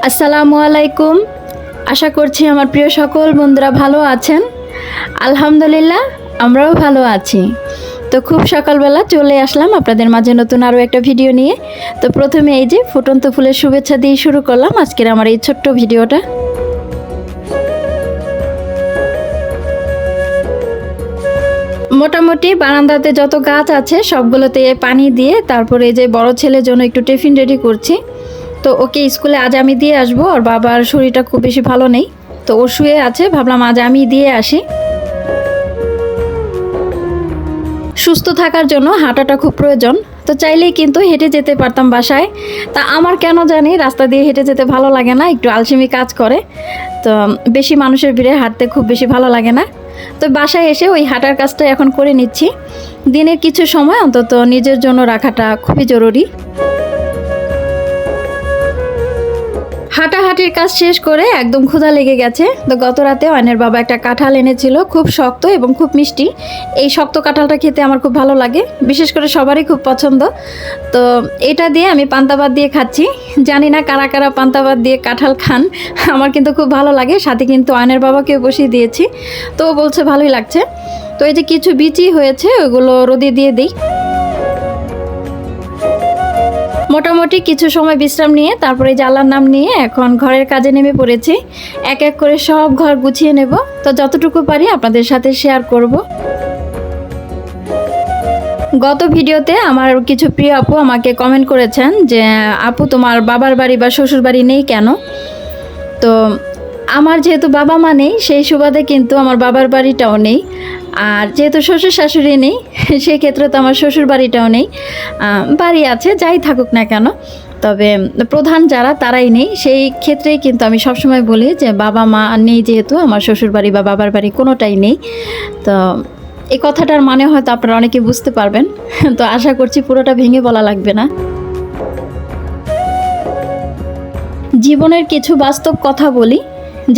আসসালামু আলাইকুম। আশা করছি আমার প্রিয় সকল বন্ধুরা ভালো আছেন। আলহামদুলিল্লাহ আমরাও ভালো আছি। তো খুব সকালবেলা চলে আসলাম আপনাদের মাঝে নতুন আরও একটা ভিডিও নিয়ে। তো প্রথমে এই যে ফুটন্ত ফুলের শুভেচ্ছা দিয়ে শুরু করলাম আজকের আমার এই ছোট্ট ভিডিওটা। মোটামুটি বারান্দাতে যত গাছ আছে সবগুলোতে পানি দিয়ে তারপরে এই যে বড় ছেলের জন্য একটু টিফিন রেডি করছি। তো ওকে স্কুলে আজ আমি দিয়ে আসবো। ওর বাবার শরীরটা খুব বেশি ভালো নেই, তো ও শুয়ে আছে, ভাবলাম আজ আমি দিয়ে আসি। সুস্থ থাকার জন্য হাঁটাটা খুব প্রয়োজন। তো চাইলেই কিন্তু হেঁটে যেতে পারতাম বাসায়, তা আমার কেন জানি রাস্তা দিয়ে হেঁটে যেতে ভালো লাগে না, একটু আলসেমি কাজ করে। তো বেশি মানুষের ভিড়ে হাঁটতে খুব বেশি ভালো লাগে না। তো বাসায় এসে ওই হাঁটার কাজটা এখন করে নিচ্ছি। দিনের কিছু সময় অন্তত নিজের জন্য রাখাটা খুবই জরুরি। হাঁটাহাঁটির কাজ শেষ করে একদম ক্ষুধা লেগে গেছে। তো গত রাতে অয়নের বাবা একটা কাঁঠাল এনেছিল, খুব শক্ত এবং খুব মিষ্টি। এই শক্ত কাঁঠালটা খেতে আমার খুব ভালো লাগে, বিশেষ করে সবারই খুব পছন্দ। তো এটা দিয়ে আমি পান্তা ভাত দিয়ে খাচ্ছি। জানি না কারা কারা পান্তা ভাত দিয়ে কাঁঠাল খান, আমার কিন্তু খুব ভালো লাগে। সাথে কিন্তু অয়নের বাবাকেও বসিয়ে দিয়েছি, তো ও বলছে ভালোই লাগছে। তো এই যে কিছু বিচি হয়েছে ওগুলো রোদে দিয়ে দিই। মোটামুটি কিছু সময় বিশ্রাম নিয়ে তারপরে আল্লাহর নাম নিয়ে এখন ঘরের কাজে নেমে পড়েছি। এক এক করে সব ঘর গুছিয়ে নেব। তো যতটুকু পারি আপনাদের সাথে শেয়ার করব। গত ভিডিওতে আমার কিছু প্রিয় আপু আমাকে কমেন্ট করেছেন যে আপু তোমার বাবার বাড়ি বা শ্বশুর বাড়ি নেই কেন। তো আমার যেহেতু বাবা মা নেই সেই সুবাদে কিন্তু আমার বাবার বাড়িটাও নেই, আর যেহেতু শ্বশুর শাশুড়ি নেই সেই ক্ষেত্রে তো আমার শ্বশুর বাড়িটাও নেই। বাড়ি আছে যাই থাকুক না কেন, তবে প্রধান যারা তারাই নেই। সেই ক্ষেত্রেই কিন্তু আমি সবসময় বলি যে বাবা মা নেই যেহেতু আমার শ্বশুর বাড়ি বা বাবার বাড়ি কোনোটাই নেই। তো এই কথাটার মানে হয়তো আপনারা অনেকে বুঝতে পারবেন। তো আশা করছি পুরোটা ভেঙে বলা লাগবে না। জীবনের কিছু বাস্তব কথা বলি,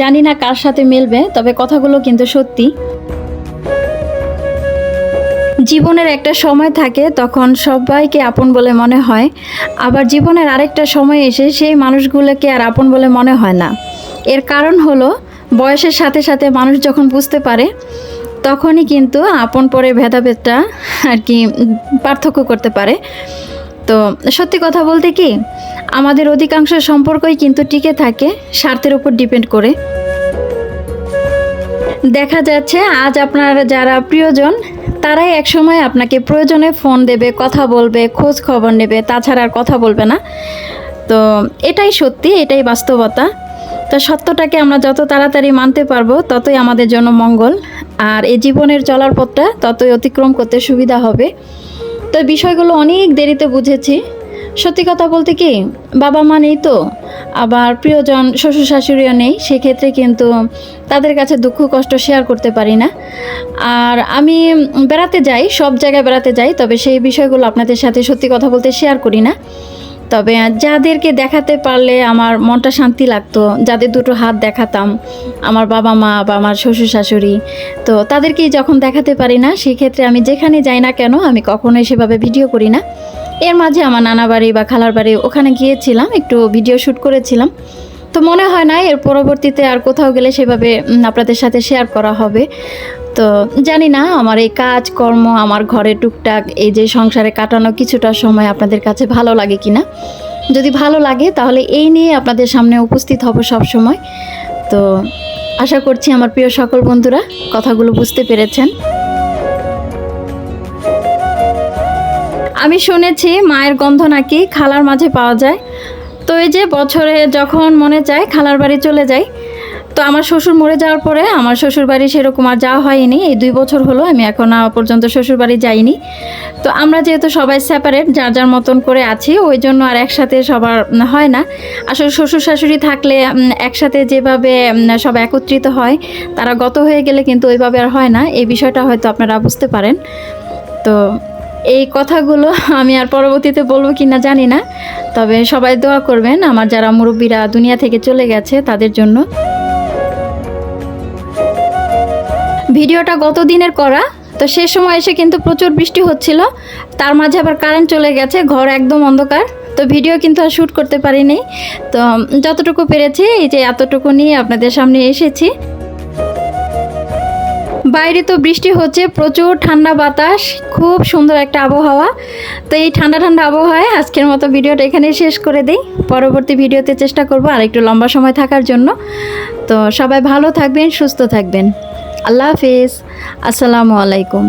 জানি না কার সাথে মিলবে, তবে কথাগুলো কিন্তু সত্যি। জীবনের একটা সময় থাকে তখন সবাইকে আপন বলে মনে হয়, আবার জীবনের আরেকটা সময় এসে সেই মানুষগুলোকে আর আপন বলে মনে হয় না। এর কারণ হলো বয়সের সাথে সাথে মানুষ যখন বুঝতে পারে তখনই কিন্তু আপন পরে ভেদাভেদটা আর কি পার্থক্য করতে পারে। তো সত্যি কথা বলতে কি, আমাদের অধিকাংশ সম্পর্কই কিন্তু টিকে থাকে স্বার্থের উপর ডিপেন্ড করে। দেখা যাচ্ছে আজ আপনার যারা প্রিয়জন তারাই একসময় আপনাকে প্রয়োজনে ফোন দেবে, কথা বলবে, খোঁজ খবর নেবে, তাছাড়া আর কথা বলবে না। তো এটাই সত্যি, এটাই বাস্তবতা। তো সত্যটাকে আমরা যত তাড়াতাড়ি মানতে পারবো ততই আমাদের জন্য মঙ্গল, আর এই জীবনের চলার পথটা ততই অতিক্রম করতে সুবিধা হবে। তো বিষয়গুলো অনেক দেরিতে বুঝেছি। সত্যি কথা বলতে কি, বাবা মা নেই, তো আবার প্রিয়জন শ্বশুর শাশুড়িও নেই, সেক্ষেত্রে কিন্তু তাদের কাছে দুঃখ কষ্ট শেয়ার করতে পারি না। আর আমি বেড়াতে যাই, সব জায়গায় বেড়াতে যাই, তবে সেই বিষয়গুলো আপনাদের সাথে সত্যি কথা বলতে শেয়ার করি না। তবে যাদেরকে দেখাতে পারলে আমার মনটা শান্তি লাগতো, যাদের দুটো হাত দেখাতাম, আমার বাবা মা বা আমার শ্বশুর শাশুড়ি, তো তাদেরকেই যখন দেখাতে পারি না, সেক্ষেত্রে আমি যেখানে যাই না কেন আমি কখনোই সেভাবে ভিডিও করি না। এর মাঝে আমার নানা বাড়ি বা খালার বাড়ি ওখানে গিয়েছিলাম, একটু ভিডিও শ্যুট করেছিলাম। তো মনে হয় না এর পরবর্তীতে আর কোথাও গেলে সেভাবে আপনাদের সাথে শেয়ার করা হবে। তো জানি না আমার এই কাজকর্ম, আমার ঘরে টুকটাক এই যে সংসারে কাটানো কিছুটা সময় আপনাদের কাছে ভালো লাগে কিনা। যদি ভালো লাগে তাহলে এই নিয়ে আপনাদের সামনে উপস্থিত হব সব সময়। তো আশা করছি আমার প্রিয় সকল বন্ধুরা কথাগুলো বুঝতে পেরেছেন। আমি শুনেছি মায়ের গন্ধ নাকি খালার মাঝে পাওয়া যায়। তো এই যে বছরে যখন মনে চায় খালার বাড়ি চলে যাই। তো আমার শ্বশুর মরে যাওয়ার পরে আমার শ্বশুর বাড়ি সেরকম আর যাওয়া হয়নি। এই 2 বছর হলো আমি এখন পর্যন্ত শ্বশুর বাড়ি যাইনি। তো আমরা যেহেতু সবাই সেপারেট, যার যার মতন করে আছি, ওই জন্য আর একসাথে সবার হয় না। আসলে শ্বশুর শাশুড়ি থাকলে একসাথে যেভাবে সব একত্রিত হয়, তারা গত হয়ে গেলে কিন্তু ওইভাবে আর হয় না। এই বিষয়টা হয়তো আপনারা বুঝতে পারেন। তো এই কথাগুলো আমি আর পরবর্তীতে বলবো কি না জানি না, তবে সবাই দোয়া করবেন আমার যারা মুরব্বীরা দুনিয়া থেকে চলে গেছে তাদের জন্য। ভিডিওটা গত দিনের করা, তো সে সময় এসে কিন্তু প্রচুর বৃষ্টি হচ্ছিল, তার মাঝে আবার কারেন্ট চলে গেছে, ঘর একদম অন্ধকার। তো ভিডিও কিন্তু আর শ্যুট করতে পারিনি। তো যতটুকু পেরেছি এই যে এতটুকু নিয়ে আপনাদের সামনে এসেছি। বাইরে তো বৃষ্টি হচ্ছে, প্রচুর ঠান্ডা বাতাস, খুব সুন্দর একটা আবহাওয়া। তো এই ঠান্ডা ঠান্ডা আবহাওয়ায় আজকের মতো ভিডিওটা এখানে শেষ করে দিই। পরবর্তী ভিডিওতে চেষ্টা করব আর একটু লম্বা সময় থাকার জন্য। তো সবাই ভালো থাকবেন, সুস্থ থাকবেন। আল্লাহ হাফেজ, আসসালামু আলাইকুম।